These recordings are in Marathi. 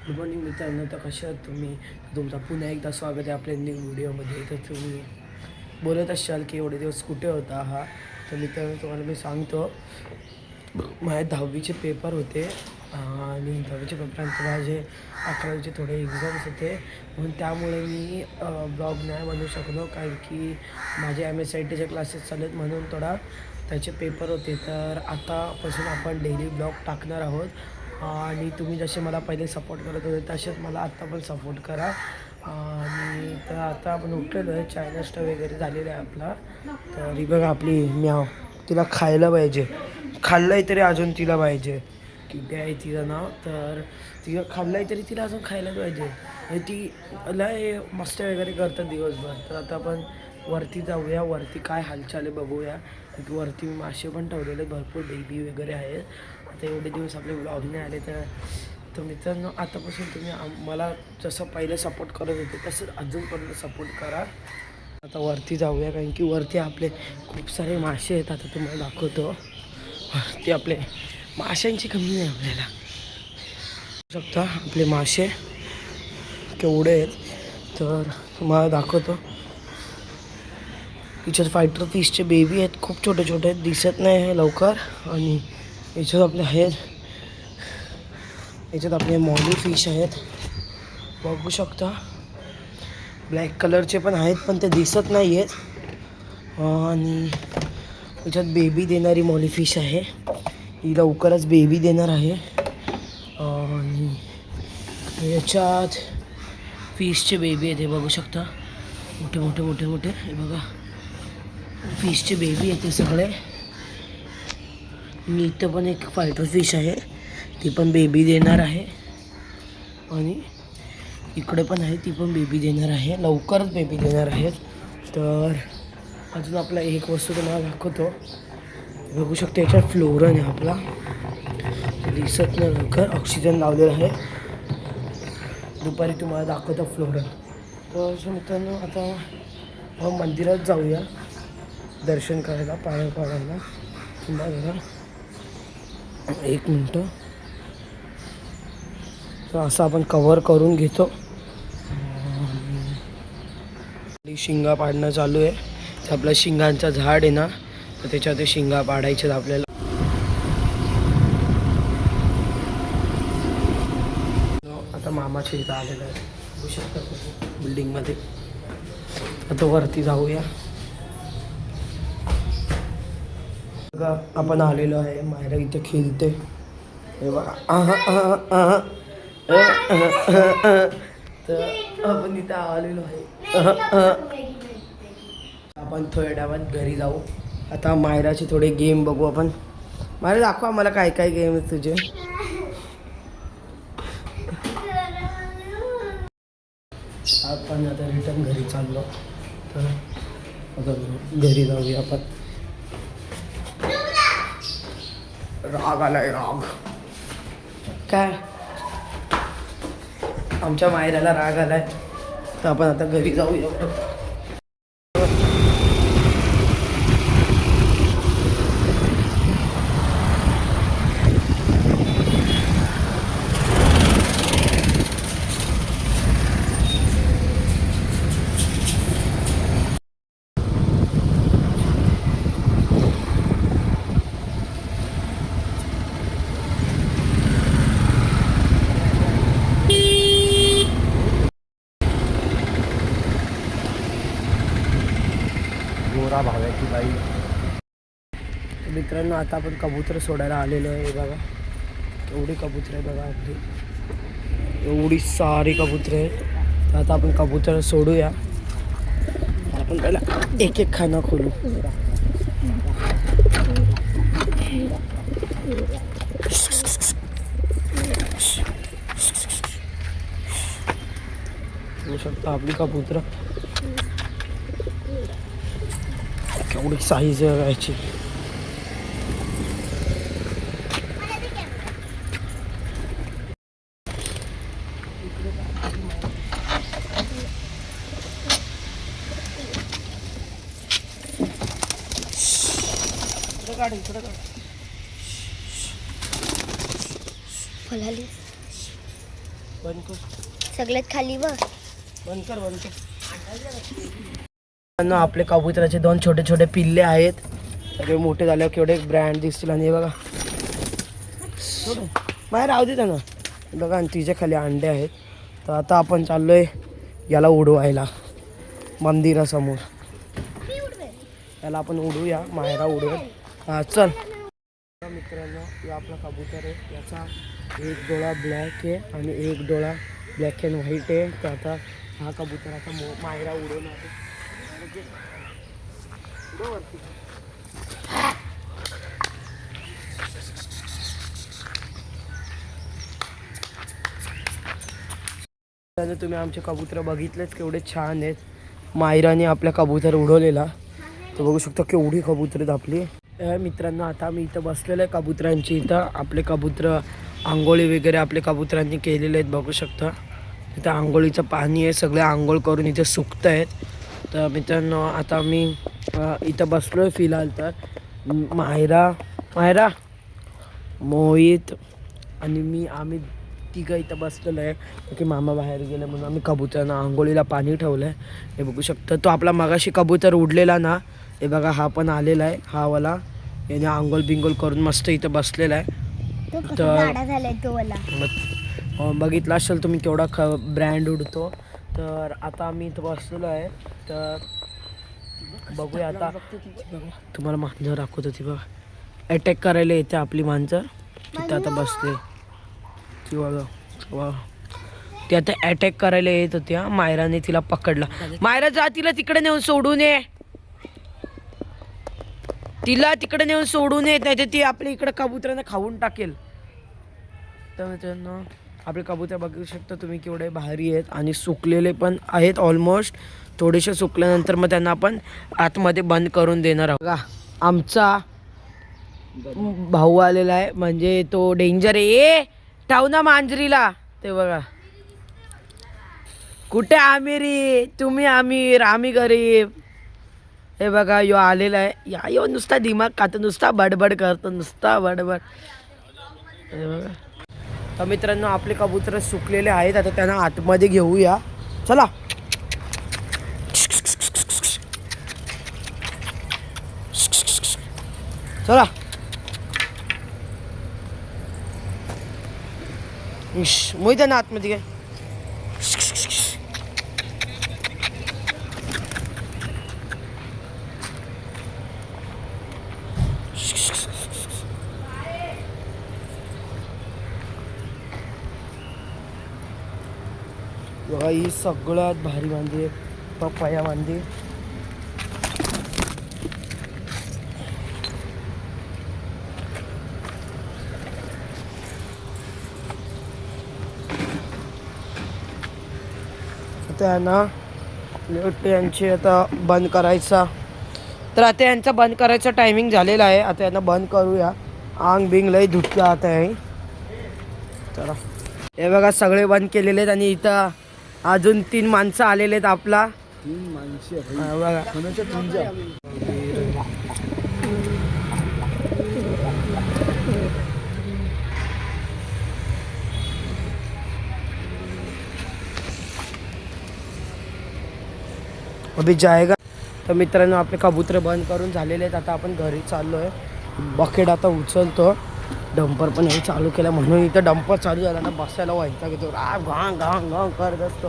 गुड मॉर्निंग मित्रांनो. तर कशा आहात तुम्ही? तुमचा पुन्हा एकदा स्वागत आहे आपल्या न्यू व्हिडिओमध्ये. तर तुम्ही बोलत असाल की एवढे दिवस कुठे होता हा. तर मित्रांनो तुम्हाला मी सांगतो, माझे 10वीचे पेपर होते आणि 10वीच्या पेपरानंतर माझे 11वीचे थोडे एक्झाम्स होते, म्हणून त्यामुळे मी ब्लॉग नाही बनवू शकलो, कारण की माझे MSITचे क्लासेस चालू आहेत, म्हणून थोडा त्याचे पेपर होते. तर आतापासून आपण डेली ब्लॉग टाकणार आहोत आणि तुम्ही जसे मला पहिले सपोर्ट करत होते तसेच मला आत्ता पण सपोर्ट करा. आणि तर आता आपण उठलेलो आहे, चाय नाश्ता वगैरे झालेला आहे आपला. तर ही बघा आपली म्याव, तिला खायला पाहिजे, खाल्लं आहे तरी अजून तिला पाहिजे. किती आहे तिचं नाव. तर तिला खाल्लं आहे तरी तिला अजून खायला पाहिजे. आणि ती लय मस्त वगैरे करतात दिवसभर. तर आता आपण वरती जाऊया, वरती काय हालचाल आहे बघूया. वरती मासे पण ठेवलेले, भरपूर बेबी वगैरे आहेत. आता एवढे दिवस आपले व्लॉग नाही आले, तर मित्रांनो आतापासून तुम्ही मला जसं पहिले सपोर्ट करत होते तसंच अजूनपर्यंत सपोर्ट करा. आता वरती जाऊया, कारण की वरती आपले खूप सारे मासे आहेत. आता तुम्हाला दाखवतो, वरती आपले माशांची कमी नाही आपल्याला. बघू शकता आपले मासे केवढे आहेत. तर तुम्हाला दाखवतो, याच्यात फायटर फिशचे बेबी आहेत, खूप छोटे छोटे आहेत, दिसत नाही आहे लवकर. आणि याच्यात आपले आहेत, याच्यात आपले मॉली फिश आहेत, बघू शकता. ब्लॅक कलरचे पण आहेत, पण ते दिसत नाही आहेत. आणि याच्यात बेबी देणारी मॉली फिश आहे, ही लवकरच बेबी देणार आहे. आणि याच्यात फिशचे बेबी आहेत, हे बघू शकता, मोठे मोठे मोठे मोठे. हे बघा फिशचे बेबी आहेत ते सगळे. मी इथं पण एक फायटर फिश आहे, ती पण बेबी देणार आहे. आणि इकडे पण आहे, ती पण बेबी देणार आहे, लवकरच बेबी देणार आहेत. तर अजून आपला एक वस्तू तुम्हाला दाखवतो, बघू शकता. याच्यात फ्लोरन आहे आपला, दिसत नाही लवकर, ऑक्सिजन लावलेलं आहे. दुपारी तुम्हाला दाखवतो फ्लोरन. तर मित्रांनो आता मंदिरात जाऊया दर्शन करायला, पाया पडायला. तुम्हाला एक मिनटं. तर असं आपण कव्हर करून घेतो. शिंगा पाडणं चालू आहे. तर आपलं शिंगांचं झाड आहे ना, तर त्याच्यात शिंगा पाडायचे आपल्याला. आता मामाच्या इथं आलेलं आहे, बघू शकता बिल्डिंगमध्ये. आता वरती जाऊया. बघा आपण आलेलो आहे, मायरा इथे खेळते, हे बघा. तर आपण इथं आलेलो आहे. आपण थोड्या वेळात घरी जाऊ. आता मायराचे थोडे गेम बघू आपण. मायरा दाखवा मला काय काय गेम आहेत तुझे. आपण आता रिटर्न घरी चाललो, तर आता घरी जाऊया आपण. राग आलाय, राग काय, आमच्या मायराला राग आलाय. तर आपण आता घरी जाऊया. गोरा भाव्याची बाई. मित्रांनो आता आपण कबूतर सोडायला आलेलो आहे. बघा एवढी कबूतर आहे, बघा आपली एवढी सारी कबूतर आहे. तर आता आपण कबूतर सोडूया. आपण पहिला एक एक खाना खोलू. बघू शकता आपली कबूतर केवढी साईज आहे याची. इकडे काढ. 回来了。बंद कर. सगळ्यात खाली बघ. बंद कर. आपले कबुतराचे 2 छोटे छोटे पिल्ले आहेत. सगळे मोठे झाल्यावर केवढे ब्रँड दिसतील. आणि हे बघा बाहेर राहू दे त्यांना. बघा आणि तिच्या खाली अंडे आहेत. तर आता आपण चाललोय याला उडवायला मंदिरासमोर. याला आपण उडवूया. मायरा उडवेल. हां चल मित्रांनो. हा आपला कबूतर आहे. याचा एक डोळा ब्लॅक आहे आणि एक डोळा ब्लॅक अँड व्हाईट आहे. तर आता हा कबूतर आता मायरा उडवणार आहे. तुम्ही आमचे कबूतर बघितलेच केवढे छान आहेत. मायराने आपल्या कबूतर उडवलेला. तर बघू शकता केवढी कबूतर आहेत आपली. मित्रांनो आता मी इथं बसलेलं आहे कबुतरांची. इथं आपले कबूतर आंघोळी वगैरे आपले कबुतरांनी केलेले आहेत. बघू शकता इथं आंघोळीचं पाणी आहे. सगळे आंघोळ करून इथे सुकत आहेत. तर मित्रांनो आता मी इथं बसलो आहे फिलहाल. तर मायरा मोहित आणि मी आम्ही तिघं इथं बसलेलो आहे. की मामा बाहेर गेले म्हणून आम्ही कबुतरांना आंघोळीला पाणी ठेवलं आहे. हे बघू शकता. तो आपला मगाशी कबूतर उडलेला ना. हे बघा हा पण आलेला आहे. हा वाला याने आंघोळ बिंगोल करून मस्त इथं बसलेला आहे. तर बघितलं असेल तुम्ही केवढा ब्रँड उडतो. तर आता आम्ही इथं बसलेलो आहे. तर बघूया आता. तुम्हाला मांजर दाखवतो. ती बघा अटॅक करायला येते आपली मांजर. तिथं आता बसते ती बघा. ती आता अटॅक करायला येत होती. मायराने तिला पकडला. मायरा जा तिला तिकडे नेऊन सोडून ये. तिला तिकडे नेऊन सोडून येत नाही तर ती आपल्या इकडे कबुतरांना खाऊन टाकेल. तर मित्रांनो आपले कबूतर बघू शकता तुम्ही केवढे भारी आहेत. आणि सुकलेले पण आहेत ऑलमोस्ट. थोडेसे सुकल्यानंतर मग त्यांना आपण आतमध्ये बंद करून देणार आहोत. बघा आमचा भाऊ आलेला आहे. म्हणजे तो डेंजर आहे. ठेव ना मांजरीला. ते बघा कुठे आमिरी. तुम्ही आमिर आम्ही गरीब. हे बघा यो आलेला आहे. यो नुसता दिमाग खातो. नुसता बडबड करतो. नुसता बडबड. हे बघा. तर मित्रांनो आपले कबूतर सुकलेले आहेत. आता त्यांना आतमध्ये घेऊया. चला चला. मोहित त्यांना आतमध्ये घे. बघा ही सगळ्यात भारी वांदी आहे. पपाया वांदी. आता ना यांचे आता बंद करायचा. तर आता यांचा बंद करायचा टायमिंग झालेला आहे. आता यांना बंद करूया. आंग बिंग लय धुतलं आता आहे. चला हे बघा सगळे बंद केलेले आहेत. आणि इथं अजून 3 माणसं आलेले आहेत. आपला 3 माणसे बघा अभी जाएगा. तर मित्रांनो आपले कबूतर बंद करून झालेले आहेत. आता आपण घरी चाललो आहे. बकेट आता उचलतो. डंपर पण हे चालू केलं म्हणून इथं डंपर चालू झाला ना बसायला व्हायचा की तो घांग घांग घांग करत असतो.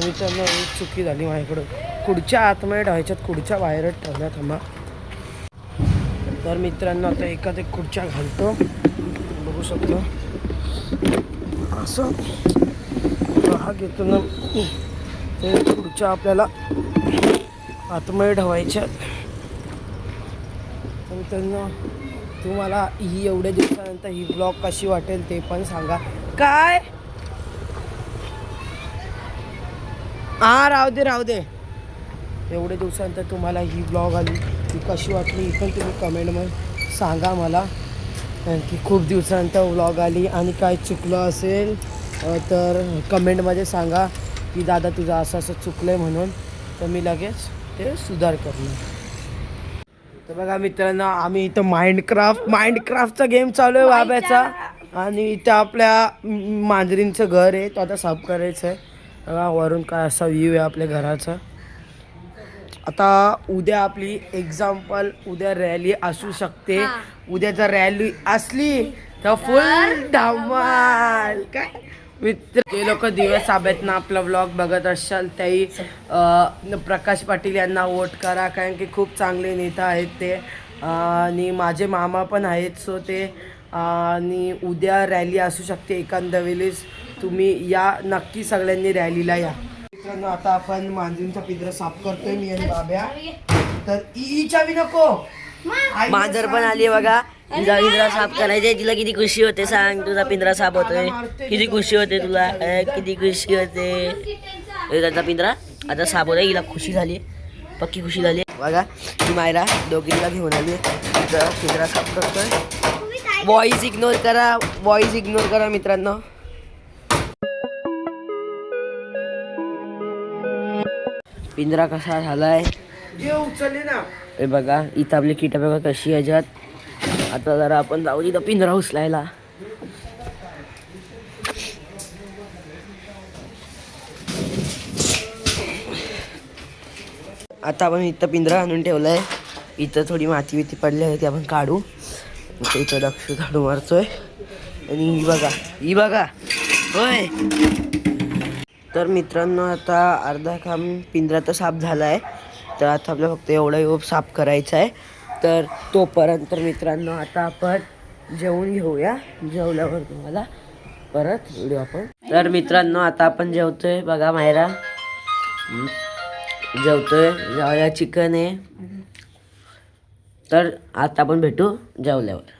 मित्रांनो एक चुकी झाली माझ्याकडून. खुर्च्या आतमध्ये ठेवायच्यात. खुर्च्या बाहेरच ठेवल्या थांबा. तर मित्रांनो आता एकाच एक खुर्च्या घालतो. बघू शकतो असं हा घेतो ना. ते खुर्च्या आपल्याला आतमध्ये ठेवायच्या. तर मित्रांनो तुम्हाला ही एवढ्या दिवसानंतर ही ब्लॉग कशी वाटेल ते पण सांगा. काय राहू दे. एवढ्या दिवसानंतर तुम्हाला ही ब्लॉग आली ती कशी वाटली ही पण तुम्ही कमेंटमध्ये सांगा मला. की खूप दिवसानंतर व्लॉग आली आणि काय चुकलं असेल तर कमेंटमध्ये सांगा की दादा तुझं असं असं चुकलं आहे म्हणून. तर मी लगेच ते सुधार करणार. तर बघा मित्रांनो आम्ही इथं माइंडक्राफ्टचा गेम चालू आहे बाब्याचा. आणि इथं आपल्या मांजरींचं घर आहे, तो आता साफ करायचं आहे. बघा वरून काय असा व्ह्यू आहे आपल्या घराचा. आता उद्या आपली एक्झाम्पल उद्या रॅली असू शकते. उद्या जर रॅली असली तर फुल धमाल. काय मित्र जे लोक दिवस साबेतनं आपला व्लॉग बघत असाल त्याही प्रकाश पाटील यांना वोट करा, कारण की खूप चांगले नेता आहेत ते. आणि माझे मामा पण आहेत, सो ते आणि उद्या रॅली असू शकते एखाद्या वेळेस. तुम्ही या नक्की, सगळ्यांनी रॅलीला या. मित्रांनो आता आपण मांजरींचा पिंजरा साफ करतोय मी आणि बाब्या. तर इच्या बी नको मांजर पण आली बघा. तुझा पिंजरा साफ करायचंय. तिला किती खुशी होते सांग. तुझा पिंजरा साफ होतोय, किती खुशी होते तुला. किती खुशी होते. त्याचा पिंजरा आता साफ होतोय. हिला खुशी झाली, पक्की खुशी झाली बघा. ती मायरा दोघीला घेऊन आली. तिचा पिंजरा साफ करतोय. वॉइस इग्नोर करा, वॉइस इग्नोर करा मित्रांनो. पिंजरा कसा झालाय हे बघा. इथं आपली कीट बघा कशी याच्यात. आता जरा आपण जाऊ तिथं पिंजरा उचलायला. आता आपण इथं पिंजरा आणून ठेवलाय. इथं थोडी माती बिती पडली आहे ती आपण काढू. इथं दक्ष झाडू मारतोय. आणि ही बघा होय. तर मित्रांनो आता अर्धा काम पिंजरा तर साफ झाला आहे. तर आता आपल्याला फक्त एवढा साफ करायचा आहे. तर तोपर्यंत मित्रांनो आता आपण जेवून घेऊया. जेवल्यावर तुम्हाला परत व्हिडिओ आपण. तर मित्रांनो आता आपण जेवतोय बघा. मायरा जेवतोय. जेवायला चिकन आहे. तर आता आपण भेटू जेवल्यावर.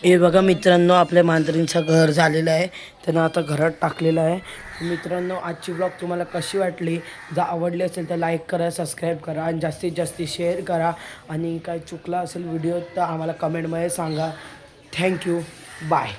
हे बघा मित्रांनो आपल्या मांजरींचं घर झालेलं आहे. त्यांना आता घरात टाकलेलं आहे. मित्रांनो आजची ब्लॉग तुम्हाला कशी वाटली. जर आवडली असेल तर लाईक करा, सबस्क्राईब करा आणि जास्तीत जास्त शेअर करा. आणि काय चुकला असेल व्हिडिओ तर आम्हाला कमेंटमध्ये सांगा. थँक्यू. बाय.